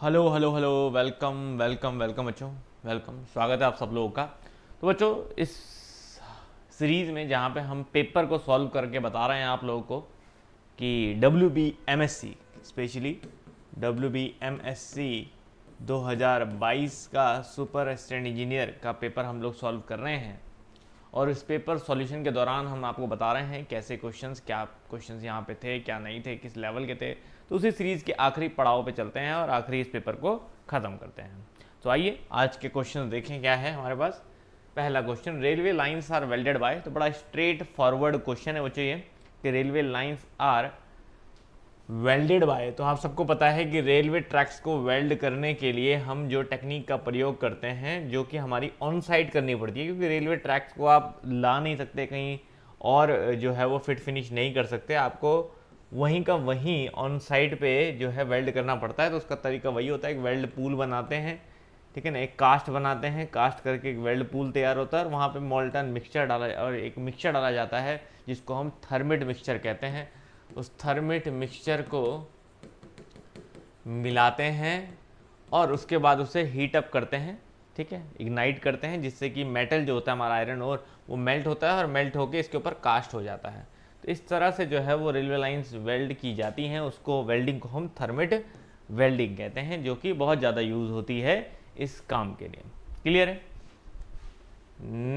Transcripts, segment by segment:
Hello hello hello, welcome welcome welcome बच्चों, welcome, स्वागत है आप सब लोगों का। तो बच्चों, इस सीरीज़ में जहाँ पे हम पेपर को सॉल्व करके बता रहे हैं आप लोगों को कि WBMSc, स्पेशली WBMSc 2022 का सुपर असिस्टेंट इंजीनियर का पेपर हम लोग सॉल्व कर रहे हैं। और इस पेपर सॉल्यूशन के दौरान हम आपको बता रहे हैं कैसे क्वेश्चंस, क्या क्वेश्चंस यहाँ पे थे, क्या नहीं थे, किस लेवल के थे। तो उसी सीरीज़ के आखिरी पड़ाव पे चलते हैं और आखिरी इस पेपर को ख़त्म करते हैं। तो आइए आज के क्वेश्चन देखें क्या है हमारे पास। पहला question, railway lines are welded by. तो बड़ा स्ट्रेट फॉरवर्ड क्वेश्चन है बच्चों ये कि railway lines are welded by. तो आप सबको पता है कि रेलवे ट्रैक्स को वेल्ड करने के लिए हम जो टेक्निक का प्रयोग करते हैं, जो कि हमारी ऑन साइट करनी पड़ती है, क्योंकि रेलवे ट्रैक्स को आप ला नहीं सकते कहीं और जो है वो फिट फिनिश नहीं कर सकते, आपको वहीं का वहीं ऑन साइट पे जो है वेल्ड करना पड़ता है। तो उसका तरीका वही होता है, एक वेल्ड पूल बनाते हैं, ठीक है ना, एक कास्ट बनाते हैं, कास्ट करके एक वेल्ड पूल तैयार होता है और वहाँ पे मोल्टन मिक्सचर डाला और एक मिक्सचर डाला जाता है जिसको हम थर्मिट मिक्सचर कहते हैं। उस थर्मिट मिक्सचर को मिलाते हैं और उसके बाद उसे हीट अप करते हैं, ठीक है, इग्नाइट करते हैं, जिससे कि मेटल जो होता है हमारा आयरन ओर वो मेल्ट होता है और मेल्ट होकर इसके ऊपर कास्ट हो जाता है। तो इस तरह से जो है वो रेलवे लाइंस वेल्ड की जाती हैं। उसको वेल्डिंग को हम थर्मिट वेल्डिंग कहते हैं, जो कि बहुत ज़्यादा यूज़ होती है इस काम के लिए। क्लियर है।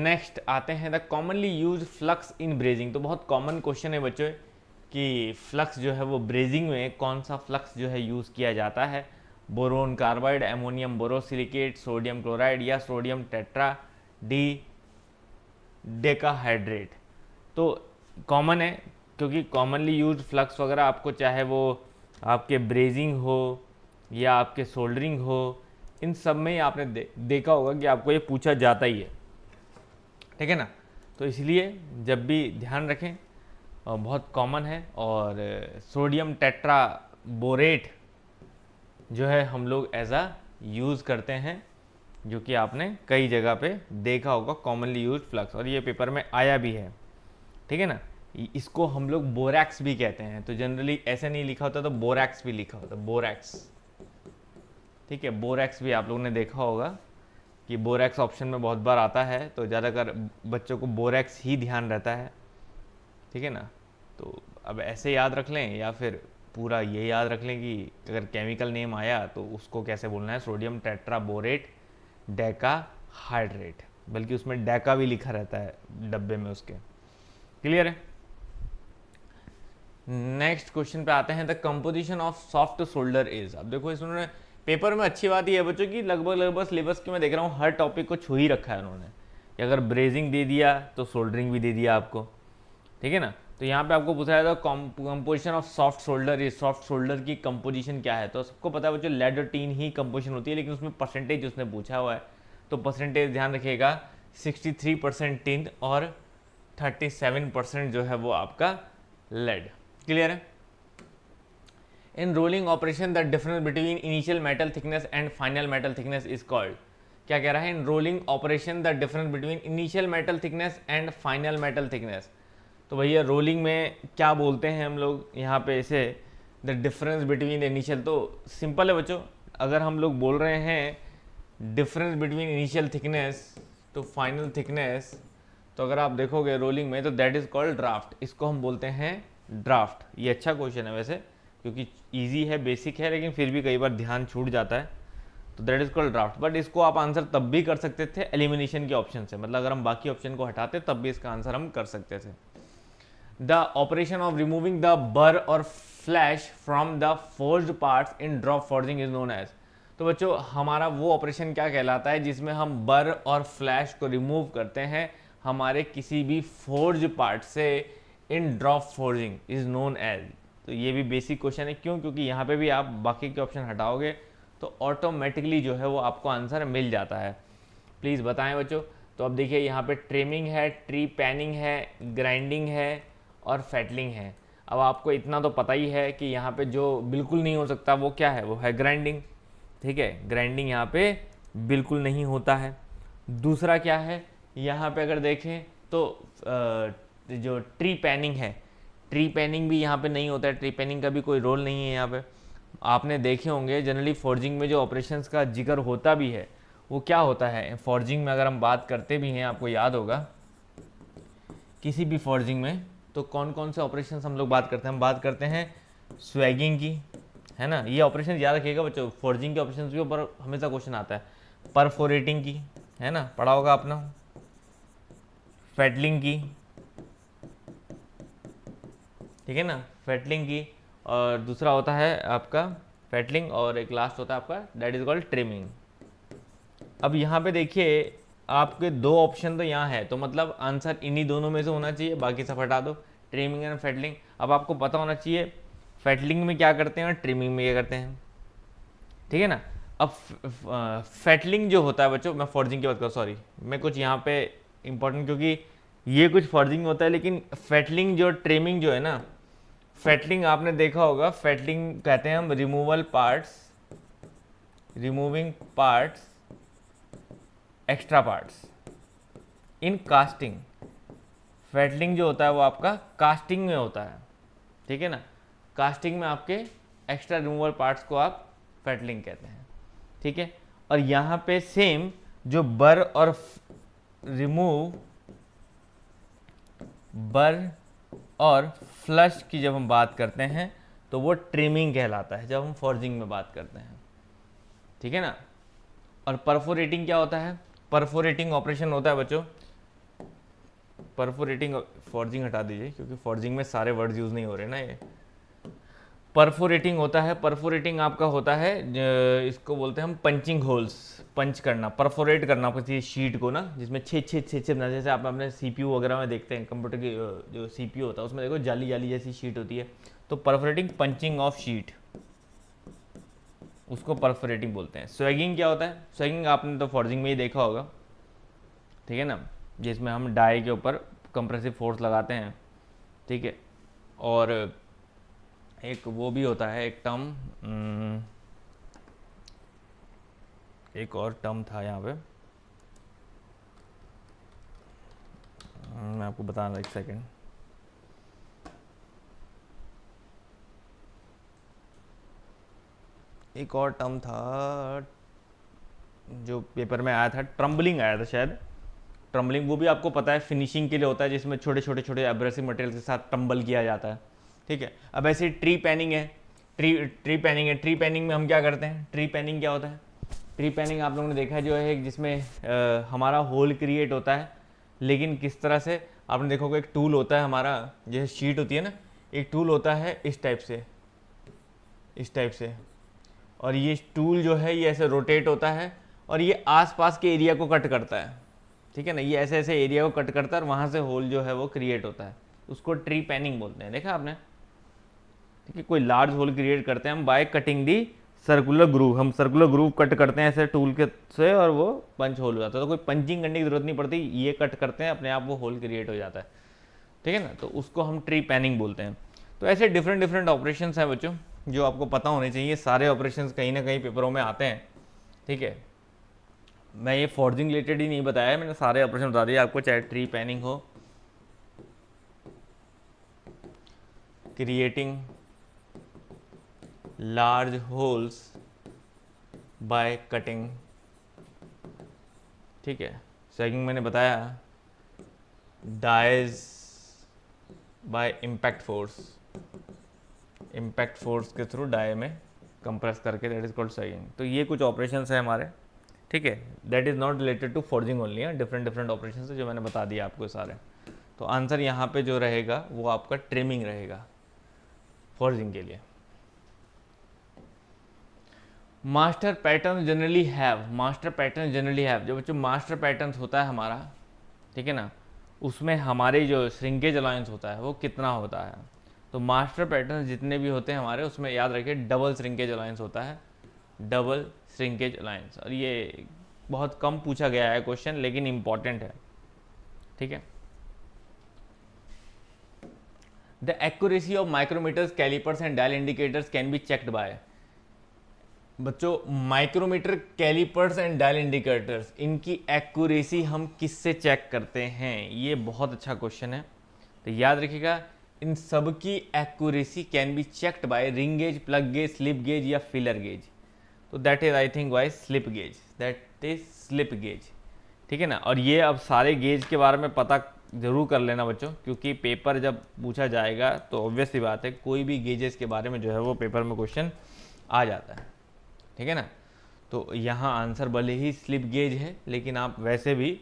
नेक्स्ट आते हैं the commonly use flux in brazing. तो बहुत कॉमन क्वेश्चन है बच्चों कि फ्लक्स जो है वो ब्रेजिंग में कौन सा फ्लक्स जो है यूज़ किया जाता है। Boron carbide, ammonium borosilicate, sodium chloride या सोडियम टेट्रा डी डेकाहाइड्रेट। तो कॉमन है क्योंकि कॉमनली यूज फ्लक्स वगैरह आपको चाहे वो आपके ब्रेजिंग हो या आपके सोल्डरिंग हो, इन सब में ही आपने देखा होगा कि आपको ये पूछा जाता ही है, ठीक है ना। तो इसलिए जब भी ध्यान रखें, बहुत कॉमन है। और सोडियम टेट्रा बोरेट जो है हम लोग एज आ यूज़ करते हैं, जो कि आपने कई जगह पे देखा होगा, कॉमनली यूज फ्लक्स, और ये पेपर में आया भी है, ठीक है ना। इसको हम लोग बोरैक्स भी कहते हैं। तो जनरली ऐसे नहीं लिखा होता, तो बोरैक्स भी लिखा होता, बोरैक्स, ठीक है। बोरैक्स भी आप लोगों ने देखा होगा कि बोरैक्स ऑप्शन में बहुत बार आता है, तो ज़्यादातर बच्चों को बोरैक्स ही ध्यान रहता है, ठीक है ना। तो अब ऐसे याद रख लें या फिर पूरा ये याद रख लें कि अगर केमिकल नेम आया तो उसको कैसे बोलना है, सोडियम टेट्राबोरेट डेका हाइड्रेट, बल्कि उसमें डेका भी लिखा रहता है डब्बे में उसके। क्लियर है। नेक्स्ट क्वेश्चन पे आते हैं, the composition of soft solder is. अब देखो इसमें पेपर में अच्छी बात यह है बच्चों की लगभग सिलेबस के मैं देख रहा हूँ हर टॉपिक को छू ही रखा है उन्होंने, कि अगर ब्रेजिंग दे दिया तो सोल्डरिंग भी दे दिया आपको, ठीक है ना। तो यहाँ पे आपको पूछा जाता है composition of soft solder is, soft solder की कंपोजिशन क्या है। तो सबको पता है बच्चों लेड और टीन ही कंपोजिशन होती है, लेकिन उसमें परसेंटेज उसने पूछा हुआ है, तो परसेंटेज ध्यान रखिएगा, 63% टिन और 37% जो है वो आपका लेड। क्लियर है। In rolling operation the difference between initial metal thickness and final metal thickness is called. क्या कह रहा है, in rolling operation the difference between initial metal thickness and final metal thickness. तो भैया रोलिंग में क्या बोलते हैं हम लोग यहाँ पे इसे, द डिफरेंस बिटवीन इनिशियल। तो सिंपल है बच्चों, अगर हम लोग बोल रहे हैं डिफरेंस बिटवीन इनिशियल थिकनेस तो फाइनल थिकनेस, तो अगर आप देखोगे रोलिंग में तो दैट इज कॉल्ड ड्राफ्ट, इसको हम बोलते हैं ड्राफ्ट। ये अच्छा क्वेश्चन है वैसे, क्योंकि इजी है, बेसिक है, लेकिन फिर भी कई बार ध्यान छूट जाता है। तो that is called draft. But इसको आप आंसर तब भी कर सकते थे एलिमिनेशन के ऑप्शन से, मतलब अगर हम बाकी ऑप्शन को हटाते तब भी इसका आंसर हम कर सकते थे। The operation of removing the burr और flash from the forged parts in drop forging is known as. तो बच्चों हमारा वो ऑपरेशन क्या कहलाता है जिसमें हम बर और फ्लैश को रिमूव करते हैं हमारे किसी भी फोर्ज पार्ट से in drop forging is known as. तो ये भी बेसिक क्वेश्चन है, क्यों, क्योंकि यहाँ पे भी आप बाकी के ऑप्शन हटाओगे तो ऑटोमेटिकली जो है वो आपको आंसर मिल जाता है। प्लीज़ बताएं बच्चों। तो अब देखिए यहाँ पे ट्रिमिंग है, ट्री पैनिंग है, ग्राइंडिंग है और फैटलिंग है। अब आपको इतना तो पता ही है कि यहाँ पे जो बिल्कुल नहीं हो सकता वो क्या है, वो है ग्राइंडिंग, ठीक है। ग्राइंडिंग यहाँ पे बिल्कुल नहीं होता है। दूसरा क्या है, यहाँ पे अगर देखें तो जो ट्री पैनिंग है, ट्री पैनिंग भी यहाँ पे नहीं होता है, ट्री पैनिंग का भी कोई रोल नहीं है यहाँ पे। आपने देखे होंगे जनरली फॉर्जिंग में जो ऑपरेशंस का जिक्र होता भी है वो क्या होता है। फॉर्जिंग में अगर हम बात करते भी हैं, आपको याद होगा किसी भी फॉर्जिंग में तो कौन कौन से ऑपरेशंस हम लोग बात करते हैं। हम बात करते हैं स्वैगिंग की, है ना। ये ऑपरेशन याद रखिएगा बच्चों, फॉर्जिंग के ऑपरेशंस के ऊपर हमेशा क्वेश्चन आता है। परफोरेटिंग की, है ना, पढ़ा होगा आपने। फेटलिंग की, ठीक है ना, फेटलिंग की। और दूसरा होता है आपका फेटलिंग, और एक लास्ट होता है आपका दैट इज कॉल्ड ट्रिमिंग। अब यहाँ पे देखिए आपके दो ऑप्शन तो यहाँ है, तो मतलब आंसर इन्हीं दोनों में से होना चाहिए, बाकी सब हटा दो, ट्रिमिंग एंड फेटलिंग। अब आपको पता होना चाहिए फेटलिंग में क्या करते हैं और ट्रिमिंग में क्या करते हैं, ठीक है ना। अब फेटलिंग जो होता है बच्चों, मैं फॉर्जिंग की बात करूँ, सॉरी मैं कुछ यहाँ पे इंपॉर्टेंट, क्योंकि ये कुछ फॉर्जिंग होता है, लेकिन फेटलिंग जो ट्रिमिंग जो है ना, फेटलिंग आपने देखा होगा, फेटलिंग कहते हैं हम removal parts, removing parts, extra parts in casting. Fettling जो होता है वो आपका कास्टिंग में होता है, ठीक है ना। कास्टिंग में आपके एक्स्ट्रा रिमूवल पार्ट्स को आप फेटलिंग कहते हैं, ठीक है। और यहाँ पे सेम जो बर और रिमूव, बर और फ्लश की जब हम बात करते हैं तो वो ट्रिमिंग कहलाता है जब हम फॉर्जिंग में बात करते हैं, ठीक है ना। और परफोरेटिंग क्या होता है, परफोरेटिंग ऑपरेशन होता है बच्चों, परफोरेटिंग, फॉर्जिंग हटा दीजिए क्योंकि फॉर्जिंग में सारे वर्ड्स यूज़ नहीं हो रहे ना। ये परफोरेटिंग होता है, परफोरेटिंग आपका होता है इसको बोलते हैं हम पंचिंग होल्स, पंच करना, परफोरेट करना किसी शीट को ना, जिसमें छः छः छः छः ना, जैसे आप अपने सीपीयू वगैरह में देखते हैं, कंप्यूटर की जो सीपीयू होता है उसमें देखो जाली जाली जैसी शीट होती है, तो परफोरेटिंग पंचिंग ऑफ शीट, उसको परफोरेटिंग बोलते हैं। स्वैगिंग क्या होता है, स्वैगिंग आपने तो फॉर्जिंग में ही देखा होगा, ठीक है ना, जिसमें हम डाई के ऊपर कंप्रेसिव फोर्स लगाते हैं, ठीक है। और एक वो भी होता है, एक टर्म, एक और टर्म था यहाँ पे, मैं आपको बता रहा, एक सेकेंड। एक और टर्म था जो पेपर में आया था, ट्रम्बलिंग आया था शायद, ट्रम्बलिंग, वो भी आपको पता है फिनिशिंग के लिए होता है, जिसमें छोटे छोटे छोटे एब्रेसिव मटेरियल के साथ ट्रम्बल किया जाता है, ठीक है। अब ऐसे ट्री पैनिंग है, ट्री पैनिंग है, ट्री पैनिंग में हम क्या करते हैं, ट्री पैनिंग क्या होता है, ट्री पैनिंग आप लोगों ने देखा है जो है जिसमें हमारा होल क्रिएट होता है, लेकिन किस तरह से, आपने देखोगे एक टूल होता है हमारा, जैसे शीट होती है ना, एक टूल होता है इस टाइप से, इस टाइप से, और ये टूल जो है ये ऐसे रोटेट होता है और ये आसपास के एरिया को कट करता है, ठीक है ना, ये ऐसे ऐसे एरिया को कट करता है और वहाँ से होल जो है वो क्रिएट होता है, उसको ट्री पैनिंग बोलते हैं, देखा आपने, ठीक है। कोई लार्ज होल क्रिएट करते हैं हम by cutting the circular groove, हम सर्कुलर ग्रूव कट करते हैं ऐसे टूल के से और वो पंच होल हो जाता है, तो कोई पंचिंग करने की जरूरत नहीं पड़ती, ये कट करते हैं अपने आप वो होल क्रिएट हो जाता है, ठीक है ना, तो उसको हम ट्री पैनिंग बोलते हैं। तो ऐसे डिफरेंट डिफरेंट ऑपरेशन हैं बच्चों जो आपको पता होने चाहिए, सारे ऑपरेशन कहीं ना कहीं पेपरों में आते हैं, ठीक है। मैं ये फॉर्जिंग रिलेटेड ही नहीं बताया है, मैंने सारे ऑपरेशन बता दिए आपको, चाहे ट्री पैनिंग हो, creating large holes by cutting, ठीक है। सेकंड मैंने बताया dies by impact force, impact force के थ्रू डाई में कंप्रेस करके, दैट इज कॉल्ड सेगिंग। तो ये कुछ ऑपरेशंस है हमारे, ठीक है, that is not related to forging only है, डिफरेंट डिफरेंट ऑपरेशंस है जो मैंने बता दिया आपको सारे। तो आंसर यहाँ पे जो रहेगा वो आपका ट्रिमिंग रहेगा फॉर्जिंग के लिए। Master pattern generally have, master pattern generally have, जो बच्चों मास्टर पैटर्न होता है हमारा, ठीक है ना, उसमें हमारे जो श्रिंकेज अलायंस होता है वो कितना होता है। तो मास्टर पैटर्न जितने भी होते हैं हमारे, उसमें याद रखिए डबल श्रिंकेज अलायंस होता है, डबल श्रिंकेज अलायंस, और ये बहुत कम पूछा गया है क्वेश्चन, लेकिन इंपॉर्टेंट है, ठीक है। The accuracy of micrometers, calipers and dial indicators can be checked by, बच्चों micrometer, calipers and dial indicators, इनकी एक्यूरेसी हम किससे चेक करते हैं, ये बहुत अच्छा क्वेश्चन है। तो याद रखिएगा इन सब की accuracy can be checked bye ring gauge, plug gauge, slip gauge या फिलर गेज। तो that is I think Y slip gauge, that is slip gauge, ठीक है ना। और ये अब सारे गेज के बारे में पता जरूर कर लेना बच्चों, क्योंकि पेपर जब पूछा जाएगा तो ऑब्वियस सी बात है कोई भी गेजेस के बारे में जो है वो पेपर में क्वेश्चन आ जाता है, ठीक है ना। तो यहाँ आंसर भले ही स्लिप गेज है, लेकिन आप वैसे भी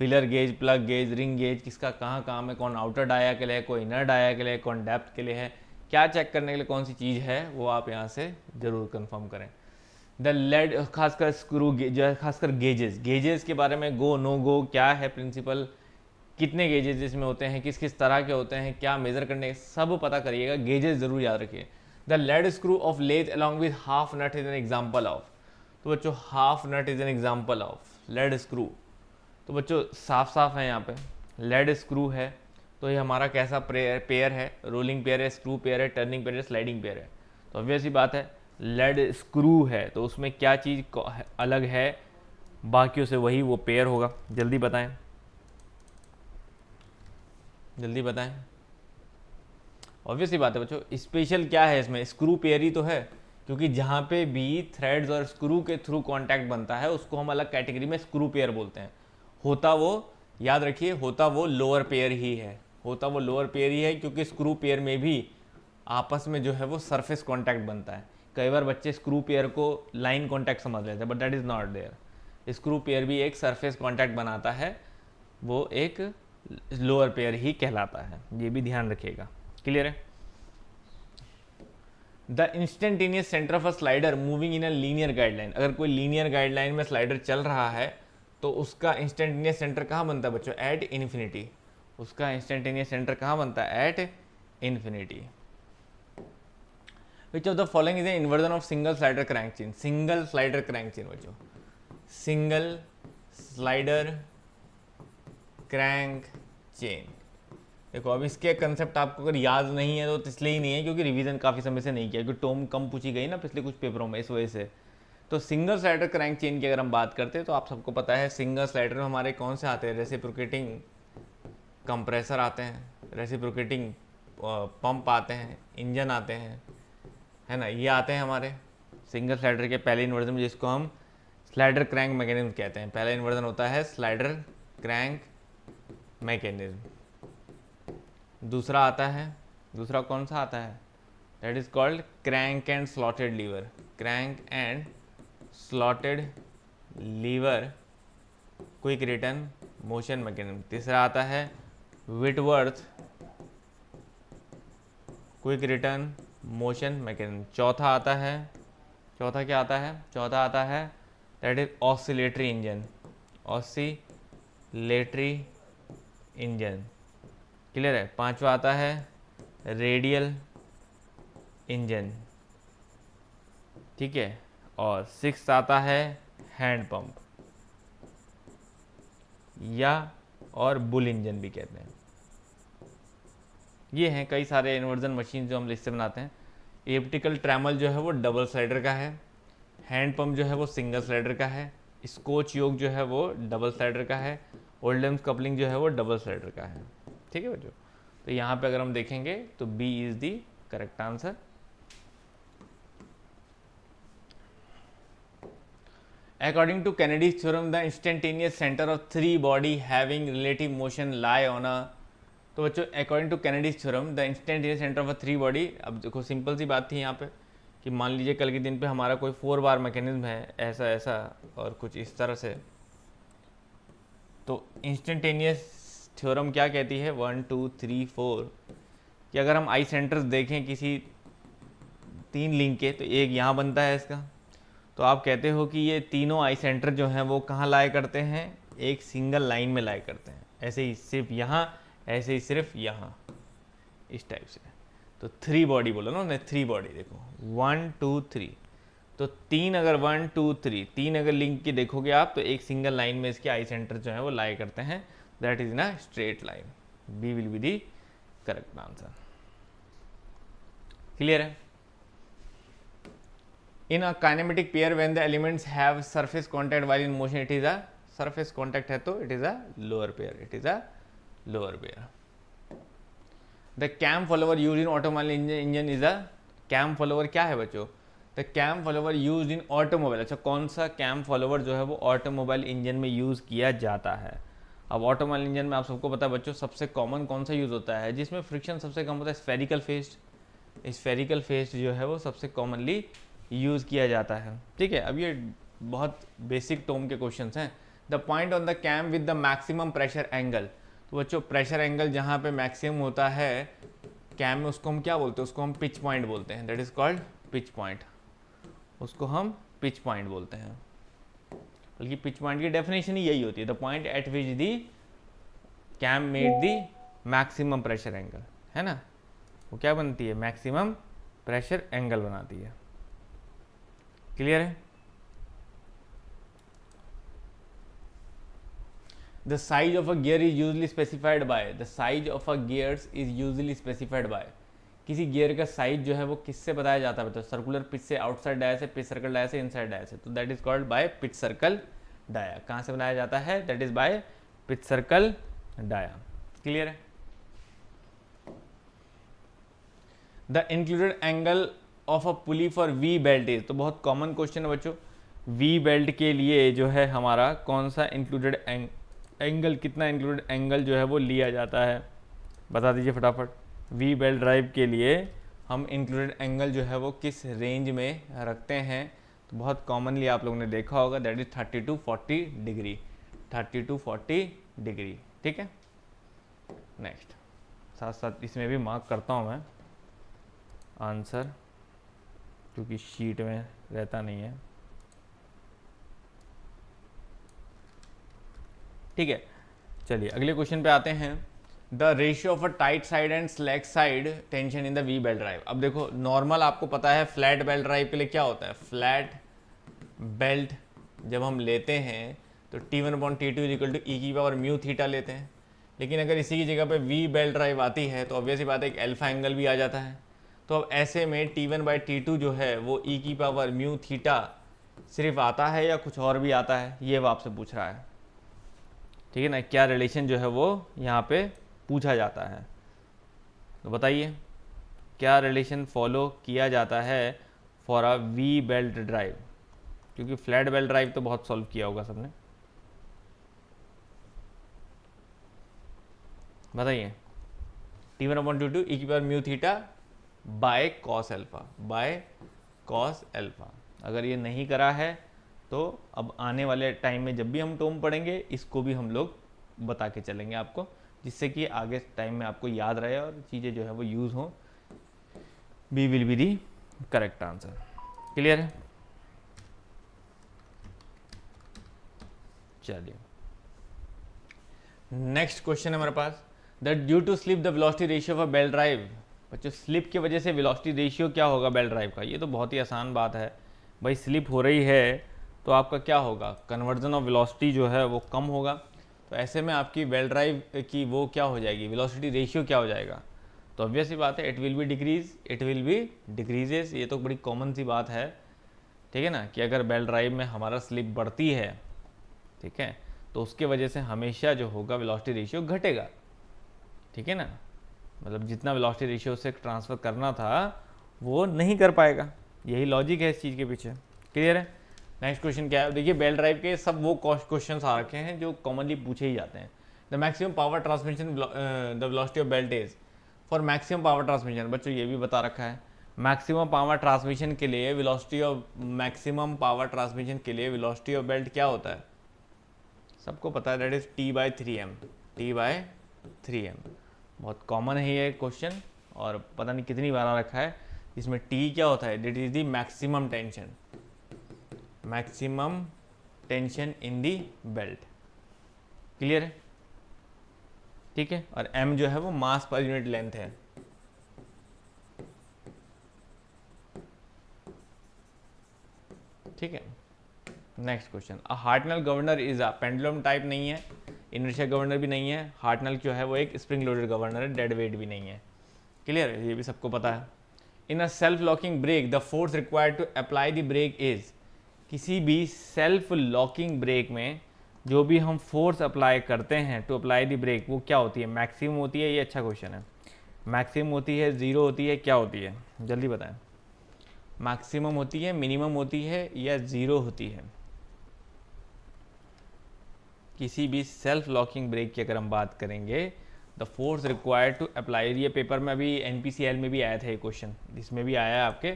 filler gauge, plug gauge, ring gauge किसका कहाँ काम है, कौन आउटर डाया के लिए है, कोई इनर डाया के लिए है, कौन डेप्थ के लिए है, क्या चेक करने के लिए कौन सी चीज़ है, वो आप यहाँ से ज़रूर कंफर्म करें। द लेड, खासकर स्क्रू गेज, खासकर गेजेस के बारे में गो नो गो क्या है प्रिंसिपल, कितने गेजेस इसमें होते हैं, किस किस तरह के होते हैं, क्या मेजर करने, सब पता करिएगा। गेजेस जरूर याद रखिए। The lead screw of lathe along with half nut is an example of. तो बच्चों half nut is an example of lead screw. तो बच्चों साफ साफ है यहाँ पे लेड स्क्रू है, तो ये हमारा कैसा पेयर है, रोलिंग पेयर है, स्क्रू पेयर है, टर्निंग पेयर है, स्लाइडिंग पेयर है। तो ऑब्वियस ही बात है लेड स्क्रू है, तो उसमें क्या चीज़ अलग है बाकियों से, वही वो पेयर होगा। जल्दी बताएं, जल्दी बताएं। ऑब्वियस ही बात है बच्चों, स्पेशल क्या है इसमें, स्क्रू पेयर ही तो है, क्योंकि जहाँ पे भी थ्रेड्स और स्क्रू के थ्रू कांटेक्ट बनता है उसको हम अलग कैटेगरी में स्क्रू पेयर बोलते हैं। होता वो, याद रखिए, होता वो लोअर पेयर ही है, होता वो लोअर पेयर ही है, क्योंकि स्क्रू पेयर में भी आपस में जो है वो सरफेस कांटेक्ट बनता है। कई बार बच्चे स्क्रू पेयर को लाइन कांटेक्ट समझ लेते हैं, but that is not there. Screw pair भी एक सरफेस कांटेक्ट बनाता है, वो एक लोअर पेयर ही कहलाता है, ये भी ध्यान रखिएगा। क्लियर है। The instantaneous centre of a slider moving in a linear guideline. अगर कोई लीनियर गाइडलाइन में स्लाइडर चल रहा है तो उसका इंस्टेंटेनियस सेंटर कहाँ बनता है बच्चों, एट इन्फिनिटी। उसका इंस्टेंटेनियस सेंटर कहाँ बनता है, at infinity. Which of the following is a inversion of single slider crank chain. Single slider crank chain बच्चों, सिंगल स्लाइडर क्रैंक चेन। देखो अब इसके कंसेप्ट आपको अगर याद नहीं है तो इसलिए ही नहीं है क्योंकि रिवीजन काफ़ी समय से नहीं किया, क्योंकि टर्म कम पूछी गई ना पिछले कुछ पेपरों में, इस वजह से। तो सिंगल स्लाइडर क्रैंक चेन की अगर हम बात करते हैं तो आप सबको पता है सिंगल स्लाइडर में हमारे कौन से आते हैं, रेसिप्रोकेटिंग कंप्रेसर आते हैं, रेसिप्रोकेटिंग पंप आते हैं, इंजन आते हैं, है ना, ये आते हैं हमारे सिंगल स्लाइडर के पहले इन्वर्जन में, जिसको हम स्लाइडर क्रैंक मैकेनिज्म कहते हैं। पहला इन्वर्जन होता है स्लाइडर क्रैंक मैकेनिज्म। दूसरा आता है, दूसरा कौन सा आता है, that is called crank and slotted lever, crank and slotted lever quick return motion mechanism. तीसरा आता है Whitworth quick return motion mechanism. चौथा आता है, चौथा क्या आता है, चौथा आता है that is oscillatory engine, oscillatory engine. Clear है। पांचवा आता है रेडियल इंजन, ठीक है। और सिक्स आता है हैंड पंप या और बुल इंजन भी कहते हैं। ये हैं कई सारे इन्वर्जन मशीन जो हम लिस्ट से बनाते हैं। एलिप्टिकल ट्रैमल जो है वो डबल स्लाइडर का है, हैंड पंप जो है वो सिंगल स्लाइडर का है, स्कोच योग जो है वो डबल स्लाइडर का है, ओल्डम्स कपलिंग जो है वो डबल स्लाइडर का है, ठीक है बच्चों। तो यहाँ पे अगर हम देखेंगे तो B is the correct answer. According to Kennedy's theorem, the instantaneous center of three body having relative motion lie on a, तो बच्चों according to Kennedy's theorem the instantaneous centre of a three body. अब देखो simple सी बात थी यहाँ पे कि मान लीजिए कल के दिन पे हमारा कोई 4 बार मैकेनिज्म है, ऐसा ऐसा और कुछ इस तरह से, तो इंस्टेंटेनियस थ्योरम क्या कहती है, 1 2 3 4, कि अगर हम आई सेंटर्स देखें किसी 3 लिंक के, तो एक यहाँ बनता है इसका, तो आप कहते हो कि ये तीनों आई सेंटर जो हैं वो कहाँ लाया करते हैं, एक सिंगल लाइन में लाया करते हैं, ऐसे ही सिर्फ यहाँ, ऐसे ही सिर्फ यहाँ, इस टाइप से। तो 3 बॉडी बोला ना उन्होंने, 3 बॉडी देखो 1 2 3, तो 3 अगर 1 2 3 3 अगर लिंक की देखोगे आप तो एक सिंगल लाइन में इसके आई सेंटर जो है वो लाया करते हैं, दैट इज ना straight line. B will be the correct answer. Clear है। In a kinematic pair, when the elements have surface contact while in motion, it is a surface contact है तो it is a lower pair, it is a lower pair. The cam follower used in automobile engine is a, cam follower क्या है बच्चों? The cam follower used in automobile. अच्छा, कौन सा cam follower जो है वो ऑटोमोबाइल इंजन में यूज़ किया जाता है? अब ऑटोमोबाइल इंजन में आप सबको पता है बच्चों, सबसे कॉमन कौन सा यूज़ होता है जिसमें फ्रिक्शन सबसे कम होता है? Spherical faced. स्फेरिकल फेस्ड जो है वो सबसे कॉमनली यूज़ किया जाता है। ठीक है, अब ये बहुत बेसिक टोम के क्वेश्चंस हैं। The point on the cam with the maximum pressure angle. तो बच्चों प्रेशर एंगल जहाँ पे मैक्सिमम होता है कैम में, उसको हम क्या बोलते हैं? उसको हम पिच पॉइंट बोलते हैं। That is called pitch point. उसको हम पिच पॉइंट बोलते हैं। बल्कि पिच पॉइंट की डेफिनेशन ही यही होती है, the point at which the cam made the maximum pressure angle, है ना? वो क्या बनती है? मैक्सिमम प्रेशर एंगल बनाती है। क्लियर है? The size of a gear is usually specified by, the size of a gears is usually specified by. किसी गियर का साइज जो है वो किससे बताया जाता है? तो सर्कुलर पिच से, आउटसाइड डाया से, पिच सर्कल डाया से, इनसाइड डाया से। तो that is called by pitch circle dia. कहाँ से बनाया जाता है? That is by pitch circle dia. Clear है? The included angle of a pulley for we belt is. तो बहुत कॉमन क्वेश्चन है बच्चों, वी बेल्ट के लिए जो है हमारा कौन सा इंक्लूडेड एंगल, कितना इंक्लूडेड एंगल जो है वो लिया जाता है? बता दीजिए फटाफट। वी बेल्ट ड्राइव के लिए हम इंक्लूडेड एंगल जो है वो किस रेंज में रखते हैं? तो बहुत कॉमनली आप लोगों ने देखा होगा, that is 30 to 40 degree. 30 to 40 degree. ठीक है, नेक्स्ट। साथ साथ इसमें भी मार्क करता हूँ मैं आंसर, क्योंकि शीट में रहता नहीं है। ठीक है, चलिए अगले क्वेश्चन पे आते हैं। The ratio of a tight side and slack side tension in the we belt drive. अब देखो नॉर्मल आपको पता है फ्लैट बेल्ट ड्राइव के लिए क्या होता है? फ्लैट बेल्ट जब हम लेते हैं तो T1/T2 इक्वल टू ई की पावर म्यू थीटा लेते हैं। लेकिन अगर इसी की जगह पे वी बेल्ट ड्राइव आती है तो ऑब्वियस ही बात है एक अल्फा एंगल भी आ जाता है। तो अब ऐसे में T1/T2 जो है वो ई की पावर म्यू थीटा सिर्फ आता है या कुछ और भी आता है? ये वो आपसे पूछ रहा है। ठीक है ना, क्या रिलेशन जो है वो यहाँ पे पूछा जाता है? तो बताइए क्या रिलेशन फॉलो किया जाता है for a we belt drive? क्योंकि फ्लैट बेल्ट ड्राइव तो बहुत सॉल्व किया होगा सबने। बताइए। T1/T2 ई की power mu theta by cos alpha, by cos alpha. अगर ये नहीं करा है तो अब आने वाले टाइम में जब भी हम टर्म पढ़ेंगे इसको भी हम लोग बता के चलेंगे आपको, जिससे कि आगे टाइम में आपको याद रहे और चीज़ें जो है वो यूज़ हो। B will be the correct answer. Clear है? चलिए नेक्स्ट क्वेश्चन है हमारे पास। That due to slip the velocity ratio of a belt drive. बच्चों स्लिप की वजह से वेलोसिटी रेशियो क्या होगा बेल्ट ड्राइव का? ये तो बहुत ही आसान बात है भाई, स्लिप हो रही है तो आपका क्या होगा? कन्वर्जन ऑफ वेलोसिटी जो है वो कम होगा। तो ऐसे में आपकी बेल्ट ड्राइव की वो क्या हो जाएगी? वेलोसिटी रेशियो क्या हो जाएगा? तो ऑब्वियस ही बात है it will be decrease, it will be decreases. ये तो बड़ी कॉमन सी बात है। ठीक है ना, कि अगर बेल्ट ड्राइव में हमारा स्लिप बढ़ती है, ठीक है, तो उसके वजह से हमेशा जो होगा वेलोसिटी रेशियो घटेगा। ठीक है ना, मतलब जितना वेलोसिटी रेशियो से ट्रांसफ़र करना था वो नहीं कर पाएगा। यही लॉजिक है इस चीज़ के पीछे। क्लियर है? नेक्स्ट क्वेश्चन क्या है? देखिए बेल्ट ड्राइव के सब वो क्वेश्चन आ रखे हैं जो कॉमनली पूछे ही जाते हैं। The maximum power transmission, the velocity of belt is. For maximum power transmission बच्चों ये भी बता रखा है, मैक्सिमम पावर ट्रांसमिशन के लिए velocity of, maximum power transmission के लिए वेलोसिटी ऑफ बेल्ट क्या होता है? सबको पता है, दैट इज T/3m। T/3m बहुत कॉमन है ये क्वेश्चन और पता नहीं कितनी बार आ रखा है। इसमें T क्या होता है? That is the maximum tension, maximum tension in the belt. Clear है? ठीक है, और M जो है वो मास पर यूनिट लेंथ है। ठीक है, next question. A Hartnell governor is a, pendulum type नहीं है, इनर्शिया गवर्नर भी नहीं है। हार्टनल जो है वो एक स्प्रिंग लोडेड गवर्नर है, डेड वेट भी नहीं है। क्लियर है? ये भी सबको पता है। In a self locking brake the force required to apply the brake is. किसी भी सेल्फ लॉकिंग ब्रेक में जो भी हम फोर्स अप्लाई करते हैं टू अप्लाई द ब्रेक, वो क्या होती है? मैक्सिमम होती है? ये अच्छा क्वेश्चन है। मैक्सिमम होती है, ज़ीरो होती है, क्या होती है, जल्दी बताएं। मैक्सिमम होती है, मिनिमम होती है, या ज़ीरो होती है? किसी भी सेल्फ लॉकिंग ब्रेक की अगर हम बात करेंगे, the force required to apply, ये पेपर में अभी एनपीसीएल में भी आया था ये क्वेश्चन, इसमें भी आया है आपके,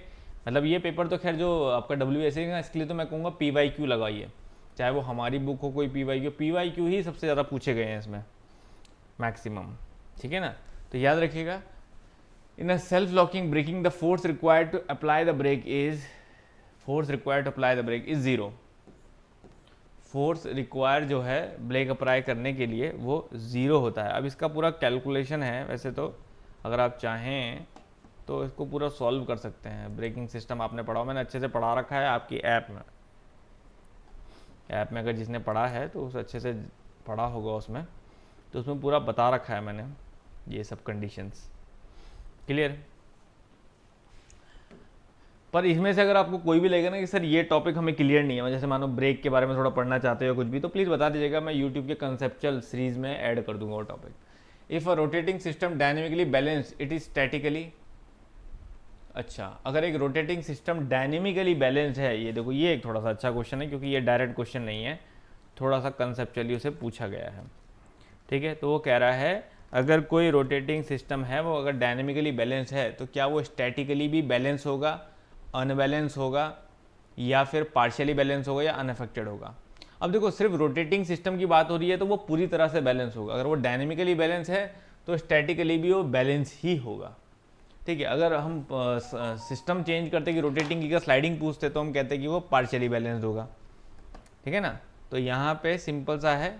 मतलब ये पेपर तो खैर जो आपका डब्ल्यूएसए का, इसके लिए तो मैं कहूँगा पीवाईक्यू लगाइए, चाहे वो हमारी बुक हो कोई पीवाईक्यू ही सबसे ज़्यादा पूछे गए हैं इसमें मैक्सिमम, ठीक है ना। तो याद रखिएगा, in a self locking braking the force required to apply the brake is, force required to apply the brake is zero. Force require जो है ब्रेक अप्लाई करने के लिए वो ज़ीरो होता है। अब इसका पूरा कैलकुलेशन है, वैसे तो अगर आप चाहें तो इसको पूरा सॉल्व कर सकते हैं। ब्रेकिंग सिस्टम आपने पढ़ा हो, मैंने अच्छे से पढ़ा रखा है आपकी ऐप में अगर जिसने पढ़ा है तो उस अच्छे से पढ़ा होगा उसमें, तो उसमें पूरा बता रखा है मैंने ये सब कंडीशंस, क्लियर। पर इसमें से अगर आपको कोई भी लगेगा ना कि सर ये टॉपिक हमें क्लियर नहीं है, जैसे मानो ब्रेक के बारे में थोड़ा पढ़ना चाहते हो कुछ भी, तो प्लीज़ बता दीजिएगा, मैं यूट्यूब के कंसेप्चुअल सीरीज में ऐड कर दूंगा वो topic. If a rotating system dynamically balance it is statically, अच्छा अगर एक रोटेटिंग सिस्टम डायनेमिकली बैलेंस है, ये देखो ये एक थोड़ा सा अच्छा क्वेश्चन है क्योंकि ये डायरेक्ट क्वेश्चन नहीं है, थोड़ा सा कंसेप्चुअली उसे पूछा गया है, ठीक है। तो वो कह रहा है अगर कोई रोटेटिंग सिस्टम है वो अगर डायनेमिकली बैलेंस है तो क्या वो स्टैटिकली भी बैलेंस होगा, अनबैलेंस होगा, या फिर पार्शियली बैलेंस होगा, या अनअफेक्टेड होगा। अब देखो सिर्फ रोटेटिंग सिस्टम की बात हो रही है तो वो पूरी तरह से बैलेंस होगा, अगर वो डायनेमिकली बैलेंस है तो स्टैटिकली भी वो बैलेंस ही होगा, ठीक है। अगर हम सिस्टम चेंज करते कि रोटेटिंग की का स्लाइडिंग पूछते तो हम कहते कि वो पार्शियली बैलेंस्ड होगा, ठीक है ना। तो यहाँ पे सिंपल सा है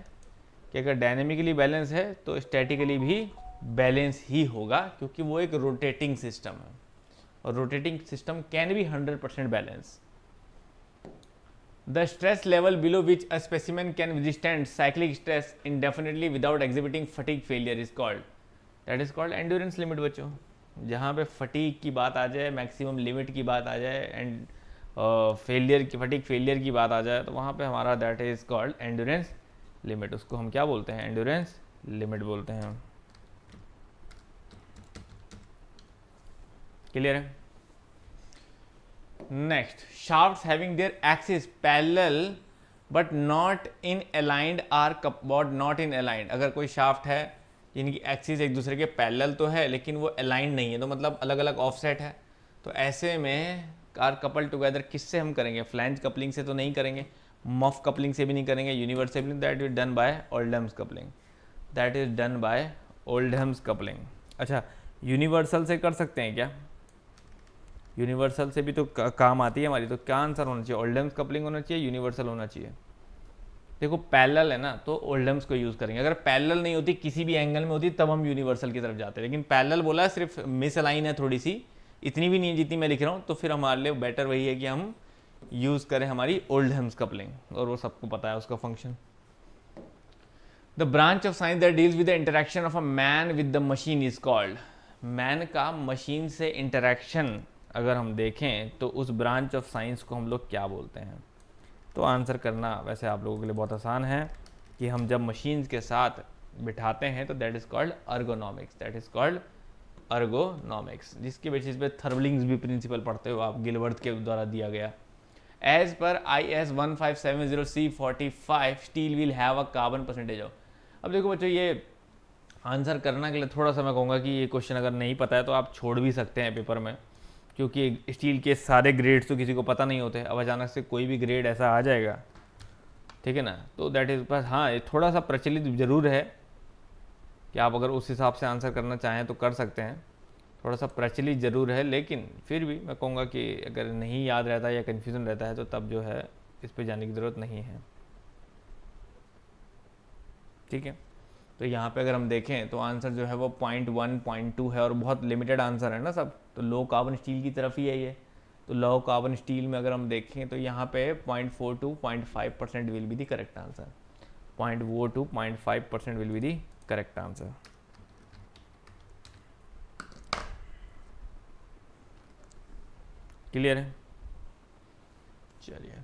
कि अगर डायनेमिकली बैलेंस है तो स्टैटिकली भी बैलेंस ही होगा, क्योंकि वो एक रोटेटिंग सिस्टम है और rotating system can be 100% balance. The stress level below which a specimen can withstand cyclic stress इंडेफिनिटली without exhibiting fatigue failure is called, that is called endurance limit. बच्चों जहाँ पे फटीग की बात आ जाए, मैक्सिमम लिमिट की बात आ जाए, एंड फेलियर की, फटीग फेलियर की बात आ जाए, तो वहाँ पे हमारा that is called endurance limit. उसको हम क्या बोलते हैं, एंड्योरेंस लिमिट बोलते हैं, क्लियर है। Next, shafts having their axis parallel but not in aligned are cupboard not in aligned. अगर कोई शाफ्ट है जिनकी एक्सिस एक दूसरे के पैरेलल तो है लेकिन वो अलाइंड नहीं है, तो मतलब अलग अलग ऑफसेट है, तो ऐसे में आर कपल टुगेदर किससे हम करेंगे, फ्लैंज कपलिंग से तो नहीं करेंगे, मफ कपलिंग से भी नहीं करेंगे, universal that is done by Oldham's coupling, that is done by Oldham's coupling. अच्छा यूनिवर्सल से कर सकते हैं क्या, यूनिवर्सल से भी तो काम आती है हमारी, तो क्या आंसर होना चाहिए, ओल्डहम्स कपलिंग होना चाहिए, यूनिवर्सल होना चाहिए। देखो पैरेलल है ना तो ओल्डहम्स को यूज़ करेंगे, अगर पैरेलल नहीं होती किसी भी एंगल में होती तब हम यूनिवर्सल की तरफ जाते हैं, लेकिन पैरेलल बोला है सिर्फ मिस अलाइन है थोड़ी सी, इतनी भी नहीं है जितनी मैं लिख रहा हूँ, तो फिर हमारे लिए बेटर वही है कि हम यूज़ करें हमारी ओल्डहम्स कपलिंग, और वो सबको पता है उसका function. The branch of science that deals with the interaction of a man with the machine is called, man का मशीन से इंटरेक्शन अगर हम देखें तो उस ब्रांच ऑफ साइंस को हम लोग क्या बोलते हैं। तो आंसर करना वैसे आप लोगों के लिए बहुत आसान है कि हम जब मशीन्स के साथ बिठाते हैं तो that is called ergonomics, that is called ergonomics, जिसके बेसिस पे थर्बलिंग्स भी प्रिंसिपल पढ़ते हो आप, गिलबर्ट के द्वारा दिया गया। As per IS 1570 C45 steel will have a carbon percentage of. अब देखो बच्चों ये आंसर करने के लिए थोड़ा सा मैं कहूँगा कि ये क्वेश्चन अगर नहीं पता है तो आप छोड़ भी सकते हैं पेपर में, क्योंकि स्टील के सारे ग्रेड्स तो किसी को पता नहीं होते, अब अचानक से कोई भी ग्रेड ऐसा आ जाएगा, ठीक है ना, तो दैट इज़ बस। हाँ ये थोड़ा सा प्रचलित ज़रूर है कि आप अगर उस हिसाब से आंसर करना चाहें तो कर सकते हैं, थोड़ा सा प्रचलित ज़रूर है, लेकिन फिर भी मैं कहूँगा कि अगर नहीं याद रहता है या कन्फ्यूज़न रहता है तो तब जो है इस पर जाने की ज़रूरत नहीं है, ठीक है। तो यहाँ पे अगर हम देखें तो आंसर जो है वो 0.1 0.2 है और बहुत लिमिटेड आंसर है ना सब, तो लो कार्बन स्टील की तरफ ही है ये, तो लो कार्बन स्टील में अगर हम देखें तो यहाँ पे 0.42 0.5% will be the correct answer, 0.42 0.5% will be the correct answer. Clear है, चलिए।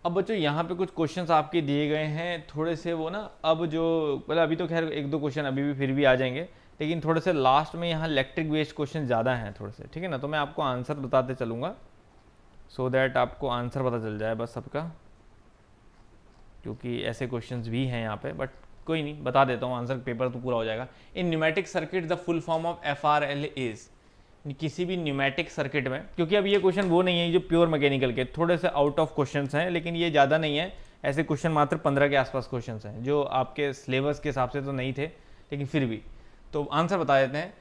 अब बच्चों यहाँ पे कुछ क्वेश्चंस आपके दिए गए हैं थोड़े से वो ना, अब जो मतलब अभी तो खैर एक दो क्वेश्चन अभी भी फिर भी आ जाएंगे, लेकिन थोड़े से लास्ट में यहाँ इलेक्ट्रिक बेस्ड क्वेश्चन ज़्यादा हैं थोड़े से, ठीक है ना। तो मैं आपको आंसर बताते चलूँगा सो दैट आपको आंसर पता चल जाए बस सबका, क्योंकि ऐसे क्वेश्चंस भी हैं यहाँ पे, बट कोई नहीं, बता देता हूँ आंसर, पेपर तो पूरा हो जाएगा। In pneumatic circuit the full form of FRL is, किसी भी न्यूमेटिक सर्किट में, क्योंकि अब ये क्वेश्चन वो नहीं है जो प्योर मैकेनिकल के, थोड़े से आउट ऑफ क्वेश्चंस हैं, लेकिन ये ज़्यादा नहीं है, ऐसे क्वेश्चन मात्र 15 के आसपास क्वेश्चंस हैं जो आपके सिलेबस के हिसाब से तो नहीं थे, लेकिन फिर भी। तो आंसर बता देते हैं।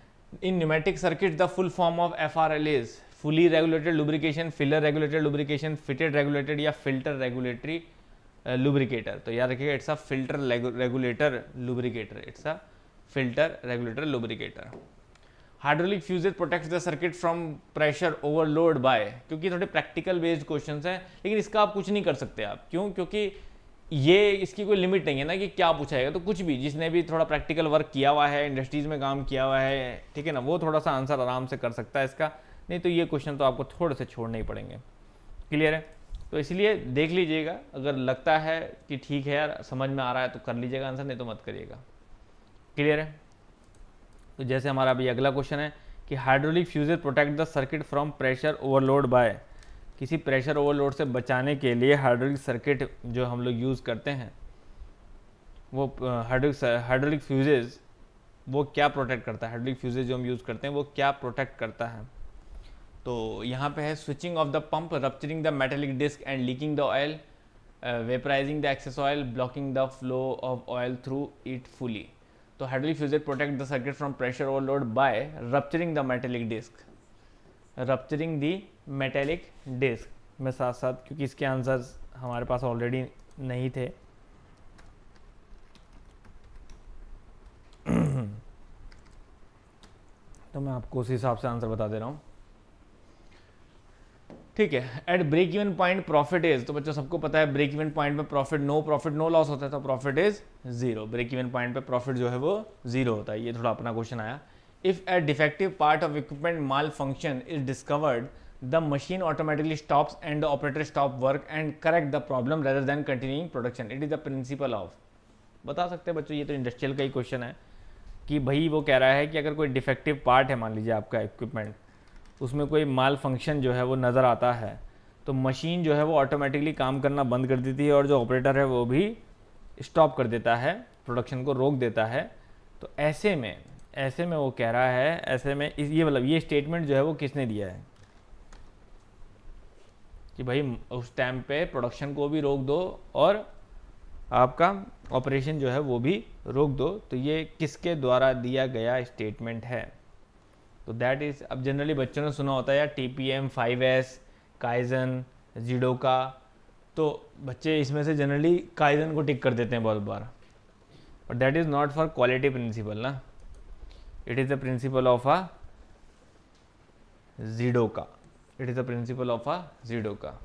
In pneumatic circuit the full form of FRL is fully regulated lubrication, filler regulated lubrication, fitted regulated या फिल्टर रेगुलेटरी लुब्रिकेटर। तो याद रखिएगा, it's a filter regulator lubricator, it's a filter regulator lubricator. Hydraulic fuses protects the circuit from pressure overload by, क्योंकि थोड़े practical based questions हैं, लेकिन इसका आप कुछ नहीं कर सकते आप, क्यों? क्योंकि ये इसकी कोई लिमिट नहीं है ना कि क्या पूछा जाएगा। तो कुछ भी, जिसने भी थोड़ा प्रैक्टिकल वर्क किया हुआ है, इंडस्ट्रीज में काम किया हुआ है, ठीक है ना, वो थोड़ा सा आंसर आराम से कर सकता है इसका, नहीं तो ये क्वेश्चन तो आपको थोड़े से छोड़ने ही पड़ेंगे। क्लियर है? तो इसलिए देख लीजिएगा, अगर लगता है कि ठीक है यार समझ में आ रहा है तो कर लीजिएगा आंसर, नहीं तो मत करिएगा। क्लियर है? तो जैसे हमारा अभी अगला क्वेश्चन है कि hydraulic fuses protect the circuit from pressure overload by, किसी प्रेशर ओवरलोड से बचाने के लिए हाइड्रोलिक सर्किट जो हम लोग यूज़ करते हैं, वो हाइड्रोलिक फ्यूजेज वो क्या प्रोटेक्ट करता है, हाइड्रोलिक फ्यूजेज जो हम यूज़ करते हैं वो क्या प्रोटेक्ट करता है। तो यहाँ पे है switching off the pump, rupturing the metallic disc and leaking the oil, vaporising the excess oil, blocking the flow of oil through it fully. तो hydraulic fuses protect the circuit from pressure overload by rupturing the metallic disc, rupturing the metallic disc में साथ साथ, क्योंकि इसके answers हमारे पास already नहीं थे तो मैं आपको उस हिसाब से आंसर बता दे रहा हूँ, ठीक है। At break even point profit is, तो बच्चों सबको पता है ब्रेक इवन पॉइंट पे प्रॉफिट नो लॉस होता है, तो profit is zero. Break even point पे प्रॉफिट जो है वो जीरो होता है। ये थोड़ा अपना क्वेश्चन आया। If A defective part of equipment mall function is discovered, the machine automatically stops and the operator stop work and correct the problem rather than continuing production. It is the principle of, बता सकते हैं बच्चों, ये तो industrial का ही question है कि भाई वो कह रहा है कि अगर कोई डिफेक्टिव पार्ट है, मान लीजिए आपका इक्विपमेंट, उसमें कोई माल फंक्शन जो है वो नज़र आता है, तो मशीन जो है वो ऑटोमेटिकली काम करना बंद कर देती है और जो ऑपरेटर है वो भी स्टॉप कर देता है, प्रोडक्शन को रोक देता है। तो ऐसे में वो कह रहा है, ऐसे में ये मतलब ये स्टेटमेंट जो है वो किसने दिया है कि भाई उस टाइम पे प्रोडक्शन को भी रोक दो और आपका ऑपरेशन जो है वो भी रोक दो। तो ये किसके द्वारा दिया गया स्टेटमेंट है? तो दैट इज़, अब जनरली बच्चों ने सुना होता है यार TPM 5S, काइजन, जिडोका, तो बच्चे इसमें से जनरली काइजन को टिक कर देते हैं बहुत बार, but that is not for quality principle ना, it is the principle of a jidoka, it is the principle of a jidoka.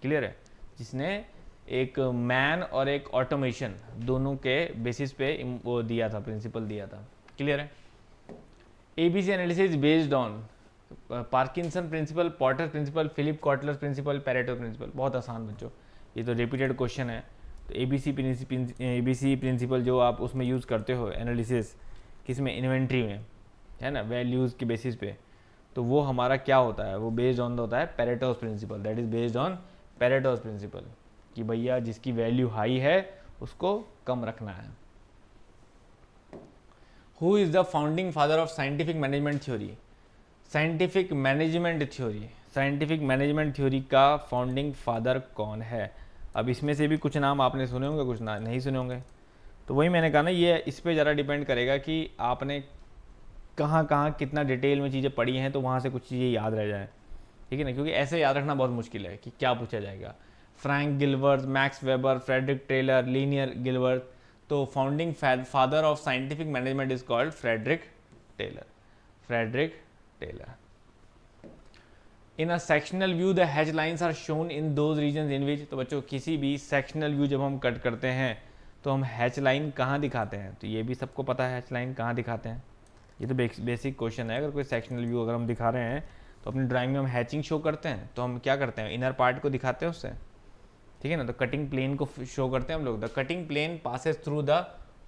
Clear है? जिसने एक मैन और एक ऑटोमेशन दोनों के बेसिस पे वो दिया था, प्रिंसिपल दिया था। क्लियर है? ABC analysis based on Parkinson principle, Potter principle, Philip Kotler principle, Pareto principle. बहुत आसान बच्चों, ये तो रिपीटेड क्वेश्चन है। तो ABC प्रिंसिपल जो आप उसमें यूज़ करते हो एनालिसिस, किस में, इन्वेंट्री में, है ना, वैल्यूज़ के बेसिस पे, तो वो हमारा क्या होता है, वो बेस्ड ऑन होता है Pareto's principle, that is based on Pareto's principle, कि भैया जिसकी वैल्यू हाई है उसको कम रखना है। Who is the founding father of scientific management theory? Scientific management theory का फाउंडिंग फादर कौन है? अब इसमें से भी कुछ नाम आपने सुने होंगे, कुछ ना नहीं सुने होंगे। तो वही मैंने कहा ना, ये इस पे ज़रा डिपेंड करेगा कि आपने कहाँ कहाँ कितना डिटेल में चीज़ें पढ़ी हैं, तो वहाँ से कुछ चीज़ें याद रह जाए, ठीक है ना, क्योंकि ऐसे याद रखना बहुत मुश्किल है कि क्या पूछा जाएगा। Frank गिलवर्थ, max weber, Frederick Taylor, linear गिलवर्थ। तो founding father of scientific management is called Frederick Taylor. In a sectional view the hatch lines are shown in those regions इन विच। तो बच्चों किसी भी सेक्शनल व्यू जब हम कट करते हैं तो हम हैच लाइन कहाँ दिखाते हैं? तो ये भी सबको पता है हैच लाइन कहाँ दिखाते हैं, ये तो बेसिक क्वेश्चन है। अगर कोई सेक्शनल व्यू अगर हम दिखा रहे हैं तो अपनी ड्राइंग में हम हैचिंग शो करते हैं, तो हम क्या करते हैं, इनर पार्ट को दिखाते हैं उससे, ठीक है ना। तो कटिंग प्लेन को शो करते हैं हम लोग। The cutting plane passes through the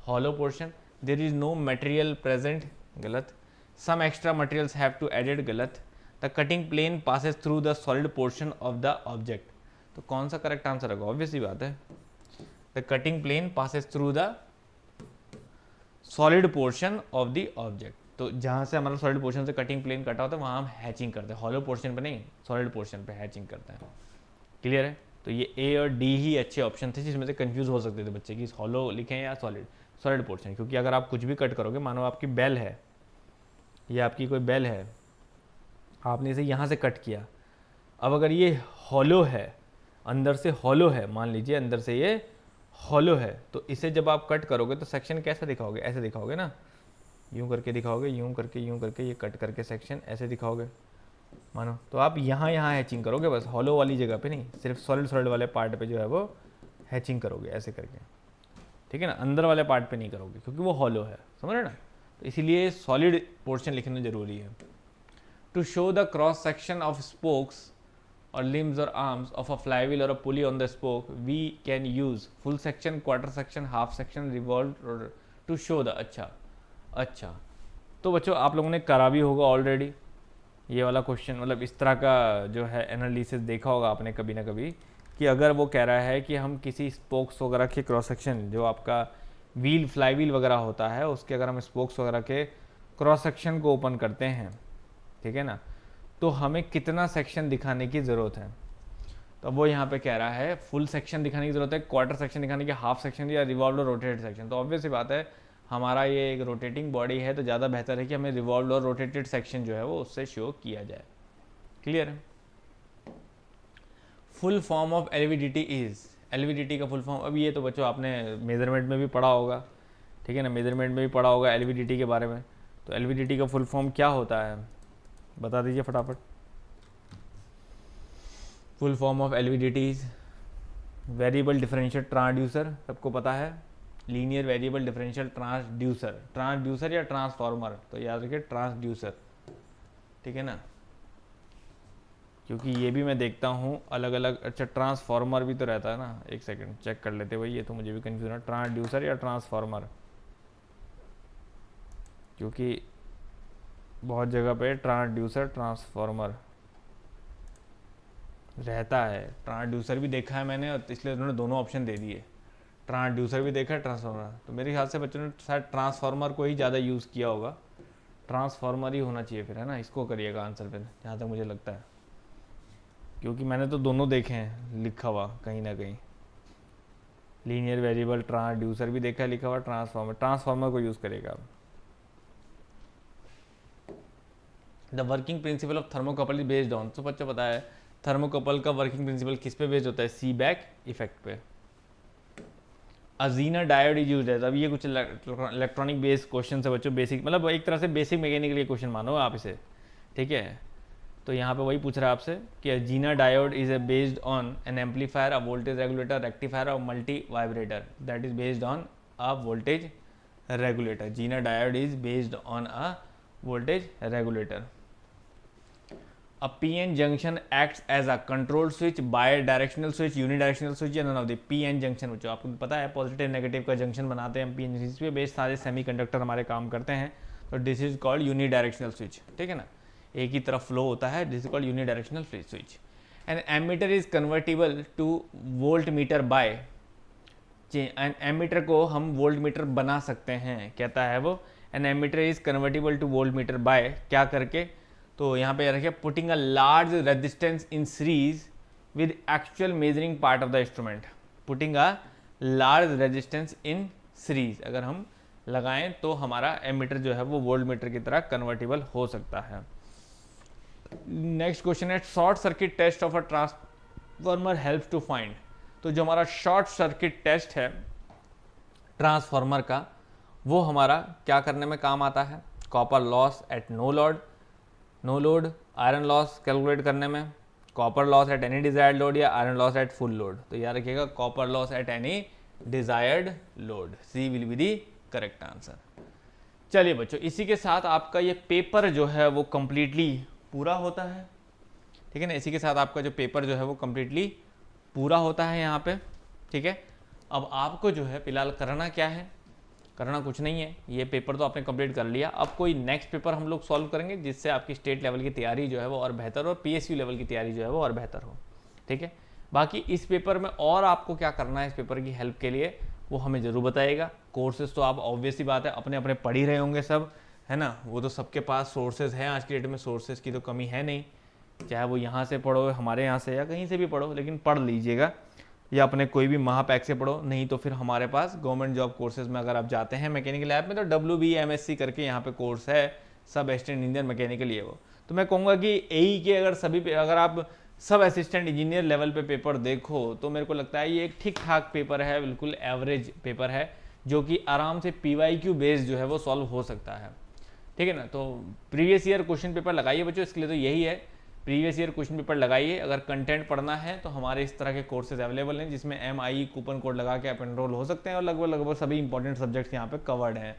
hollow portion, there is no material present गलत। Some extra materials have to added, गलत। The cutting plane passes through the solid portion of the object, तो कौन सा correct answer होगा? Obvious ही बात है, the cutting plane passes through the solid portion of the object. तो जहाँ से हमारा सॉलिड पोर्शन से कटिंग प्लेन कटा होता है वहाँ हम हैचिंग करते हैं, हॉलो पोर्शन पे नहीं, सॉलिड पोर्शन पे हैचिंग करते हैं। क्लियर है? तो ये ए और डी ही अच्छे ऑप्शन थे जिसमें से कंफ्यूज हो सकते थे बच्चे कि हॉलो लिखें या सॉलिड पोर्शन, क्योंकि अगर आप कुछ भी कट करोगे, मानो आपकी बेल है, ये आपकी कोई बेल है, आपने इसे यहाँ से कट किया, अब अगर ये हॉलो है, अंदर से हॉलो है, मान लीजिए अंदर से ये हॉलो है, तो इसे जब आप कट करोगे तो सेक्शन कैसा दिखाओगे? ऐसे दिखाओगे ना, यूं करके दिखाओगे, यूं करके ये कट करके सेक्शन ऐसे दिखाओगे मानो। तो आप यहाँ हैचिंग करोगे बस, हॉलो वाली जगह पे नहीं, सिर्फ सॉलिड वाले पार्ट पे जो है वो हैचिंग करोगे ऐसे करके, ठीक है ना, अंदर वाले पार्ट पे नहीं करोगे क्योंकि वो हॉलो है, समझ रहे ना? तो इसीलिए सॉलिड पोर्शन लिखना जरूरी है। To show the cross section of spokes or limbs or arms of a flywheel or a pulley on the spoke, we can use full section, quarter section, half section, revolved or to show the अच्छा तो बच्चों आप लोगों ने करा भी होगा already ये वाला क्वेश्चन, मतलब इस तरह का जो है एनालिसिस देखा होगा आपने कभी ना कभी, कि अगर वो कह रहा है कि हम किसी स्पोक्स वगैरह के क्रॉस सेक्शन, जो आपका व्हील फ्लाई व्हील वगैरह होता है उसके अगर हम स्पोक्स वगैरह के क्रॉस सेक्शन को ओपन करते हैं, ठीक है ना, तो हमें कितना सेक्शन दिखाने की ज़रूरत है? तो वो यहाँ पे कह रहा है फुल सेक्शन दिखाने की ज़रूरत है, क्वार्टर सेक्शन दिखाने की, हाफ सेक्शन या रिवॉल्व और रोटेटेड सेक्शन। तो ऑब्वियस सी बात है, हमारा ये एक रोटेटिंग बॉडी है तो ज़्यादा बेहतर है कि हमें रिवॉल्व और रोटेटेड सेक्शन जो है वो उससे शो किया जाए। क्लियर है? Full form of LVDT is, LVDT का फुल फॉर्म, अब ये तो बच्चों आपने मेजरमेंट में भी पढ़ा होगा, ठीक है ना, मेजरमेंट में भी पढ़ा होगा एलवीडीटी के बारे में। तो एलवीडीटी का फुल फॉर्म क्या होता है बता दीजिए फटाफट। Full form of LVDT is variable differential transducer, सबको पता है, linear variable differential transducer, transducer या ट्रांसफॉर्मर, तो याद रखिए ट्रांसड्यूसर, ठीक है ना, क्योंकि ये भी मैं देखता हूँ अलग अलग। अच्छा ट्रांसफॉर्मर भी तो रहता है ना, एक सेकंड चेक कर लेते भाई, ये तो मुझे भी कंफ्यूजन है, ट्रांसड्यूसर या ट्रांसफॉर्मर, क्योंकि बहुत जगह पे ट्रांसड्यूसर ट्रांसफॉर्मर रहता है। ट्रांसड्यूसर भी देखा है मैंने और इसलिए उन्होंने दोनों ऑप्शन दे दिए, ट्रांसड्यूसर भी देखा है ट्रांसफॉर्मर, तो मेरे ख्याल से बच्चों ने शायद ट्रांसफॉर्मर को ही ज़्यादा यूज़ किया होगा, ट्रांसफॉर्मर ही होना चाहिए फिर, है ना, इसको करिएगा आंसर फिर जहाँ तक मुझे लगता है, क्योंकि मैंने तो दोनों देखे हैं लिखा हुआ कहीं ना कहीं, लीनियर वेरिएबल ट्रांसड्यूसर भी देखा है लिखा हुआ, ट्रांसफॉर्मर को यूज़ करेगा। The working principle of thermocouple is based on, तो बच्चों पता है थर्मोकपल का वर्किंग प्रिंसिपल किस पे बेस्ड होता है? सीबैक इफेक्ट पे। अजीना डायोड इज यूज्ड है, अब ये कुछ इलेक्ट्रॉनिक बेस्ड क्वेश्चन है बच्चों, बेसिक मतलब एक तरह से बेसिक मैकेनिकल क्वेश्चन मानो आप इसे, ठीक है। तो यहाँ पे वही पूछ रहा है आपसे कि a Zener diode is based on an amplifier, a voltage regulator, rectifier और multivibrator that is based on a voltage regulator. Zener diode is based on a voltage regulator. A PN junction acts as a control switch, bi-directional switch, unidirectional switch या none of the PN junction, बच्चों आपको पता है positive negative का junction बनाते हैं हम PN junction, इस पे बेस्ड सारे सेमीकंडक्टर हमारे काम करते हैं, तो this is called unidirectional switch, ठीक है ना, एक ही तरफ फ्लो होता है, this is called unidirectional switch. An ammeter is convertible to voltmeter by, an ammeter को हम वोल्ट मीटर बना सकते हैं, कहता है वो, an ammeter is convertible to voltmeter by क्या करके, तो यहाँ पे रखिए putting a large resistance in series with actual measuring part of the instrument, putting a large resistance in series अगर हम लगाएं तो हमारा एमीटर जो है वो वोल्ट मीटर की तरह कन्वर्टिबल हो सकता है। नेक्स्ट क्वेश्चन है short circuit test of a transformer help to find, तो जो हमारा शॉर्ट सर्किट टेस्ट है ट्रांसफॉर्मर का वो हमारा क्या करने में काम आता है? Copper loss at no load, iron loss calculate करने में, copper loss at any desired load या iron loss at full load, तो याद रखिएगा copper loss at any desired load, C will be the correct answer. चलिए बच्चों इसी के साथ आपका ये पेपर जो है वो कंप्लीटली पूरा होता है, ठीक है ना, इसी के साथ आपका जो पेपर जो है वो कंप्लीटली पूरा होता है यहाँ पे, ठीक है। अब आपको जो है फिलहाल करना क्या है, करना कुछ नहीं है, ये पेपर तो आपने कंप्लीट कर लिया। अब कोई नेक्स्ट पेपर हम लोग सॉल्व करेंगे जिससे आपकी स्टेट लेवल की तैयारी जो है वो और बेहतर और PSU लेवल की तैयारी जो है वो और बेहतर हो, ठीक है। बाकी इस पेपर में और आपको क्या करना है इस पेपर की हेल्प के लिए वो हमें ज़रूर बताइएगा। कोर्सेज तो आप ऑब्वियस ही बात है अपने अपने पढ़ ही रहे होंगे सब, है ना, वो तो सबके पास सोर्सेज हैं, आज की डेट में सोर्सेज की तो कमी है नहीं, चाहे वो यहाँ से पढ़ो, हमारे यहाँ से, या कहीं से भी पढ़ो, लेकिन पढ़ लीजिएगा, या अपने कोई भी महापैक से पढ़ो, नहीं तो फिर हमारे पास गवर्नमेंट जॉब कोर्सेज में अगर आप जाते हैं मैकेनिकल लैब में तो WBMSc करके यहाँ पे कोर्स है, सब असिस्टेंट इंजीनियर मैकेनिकल है वो। तो मैं कहूँगा कि AE के अगर अगर आप सब असिस्टेंट इंजीनियर लेवल पे पेपर देखो तो मेरे को लगता है ये एक ठीक ठाक पेपर है, बिल्कुल एवरेज पेपर है, जो कि आराम से PYQ बेस्ड जो है वो सॉल्व हो सकता है, ठीक है ना। तो प्रीवियस ईयर क्वेश्चन पेपर लगाइए बच्चों, इसके लिए तो यही है, प्रीवियस ईयर क्वेश्चन पेपर लगाइए। अगर कंटेंट पढ़ना है तो हमारे इस तरह के कोर्सेज अवेलेबल हैं जिसमें MIE कूपन कोड लगा के आप एनरोल हो सकते हैं और लगभग सभी इंपॉर्टेंट सब्जेक्ट्स यहाँ पे कवर्ड हैं,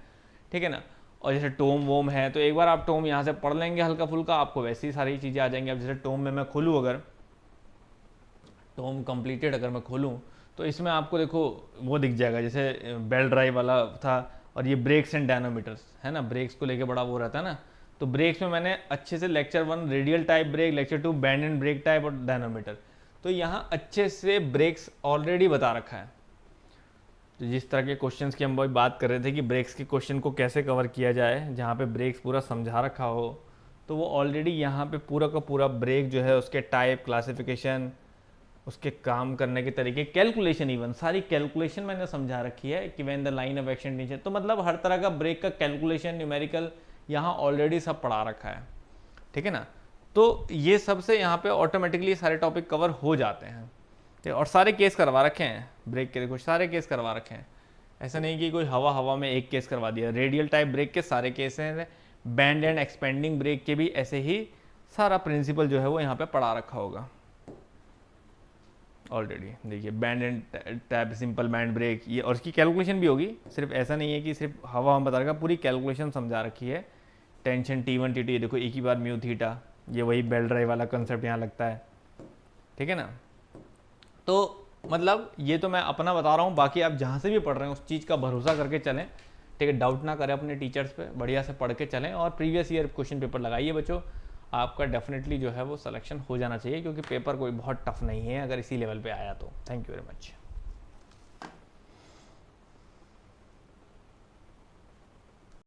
ठीक है ना। और जैसे टोम वोम है तो एक बार आप टोम यहाँ से पढ़ लेंगे हल्का फुल्का, आपको वैसी ही सारी चीज़ें आ जाएंगी। अब जैसे टोम में मैं खोलूँ, अगर टोम कंप्लीटेड अगर मैं खोलूँ तो इसमें आपको देखो वो दिख जाएगा, जैसे बेल्ट ड्राइव वाला था, और ये ब्रेक्स एंड डायनामीटर्स है ना, ब्रेक्स को लेके बड़ा वो रहता है ना। तो ब्रेक्स में मैंने अच्छे से lecture 1 radial type brake, lecture 2 band and brake type और डायनामीटर, तो यहाँ अच्छे से ब्रेक्स ऑलरेडी बता रखा है। तो जिस तरह के क्वेश्चंस की हम भाई बात कर रहे थे कि ब्रेक्स के क्वेश्चन को कैसे कवर किया जाए, जहाँ पे ब्रेक्स पूरा समझा रखा हो, तो वो ऑलरेडी यहाँ पे पूरा का पूरा ब्रेक जो है उसके टाइप, क्लासिफिकेशन, उसके काम करने के तरीके, कैलकुलेशन, इवन सारी कैलकुलेशन मैंने समझा रखी है कि when the line of action नीचे, तो मतलब हर तरह का ब्रेक का कैलकुलेशन, न्यूमेरिकल यहाँ ऑलरेडी सब पढ़ा रखा है, ठीक है ना। तो ये सबसे यहाँ पे ऑटोमेटिकली सारे टॉपिक कवर हो जाते हैं, ठीक है। और सारे केस करवा रखे हैं ब्रेक के, देखो सारे केस करवा रखे हैं, ऐसा नहीं कि कोई हवा में एक केस करवा दिया। रेडियल टाइप ब्रेक के सारे केस हैं, बैंड एंड एक्सपेंडिंग ब्रेक के भी ऐसे ही सारा प्रिंसिपल जो है वो यहाँ पे पढ़ा रखा होगा ऑलरेडी। देखिए band and tap, simple band break, ये और इसकी कैलकुलेशन भी होगी, सिर्फ ऐसा नहीं है कि सिर्फ हवा हम बता रखा, पूरी कैलकुलेशन समझा रखी है। टेंशन T1 T2, ये देखो एक ही बार म्यू थीटा, ये वही बेल ड्राइव वाला कंसेप्ट यहाँ लगता है, ठीक है ना। तो मतलब ये तो मैं अपना बता रहा हूँ, बाकी आप जहाँ से भी पढ़ रहे हैं उस चीज़ का भरोसा करके चलें, ठीक है। डाउट ना करें अपने टीचर्स पे, बढ़िया से पढ़ के चलें और प्रीवियस ईयर क्वेश्चन पेपर लगाइए बच्चों, आपका डेफिनेटली जो है वो सिलेक्शन हो जाना चाहिए, क्योंकि पेपर कोई बहुत टफ नहीं है अगर इसी लेवल पे आया तो। Thank you very much.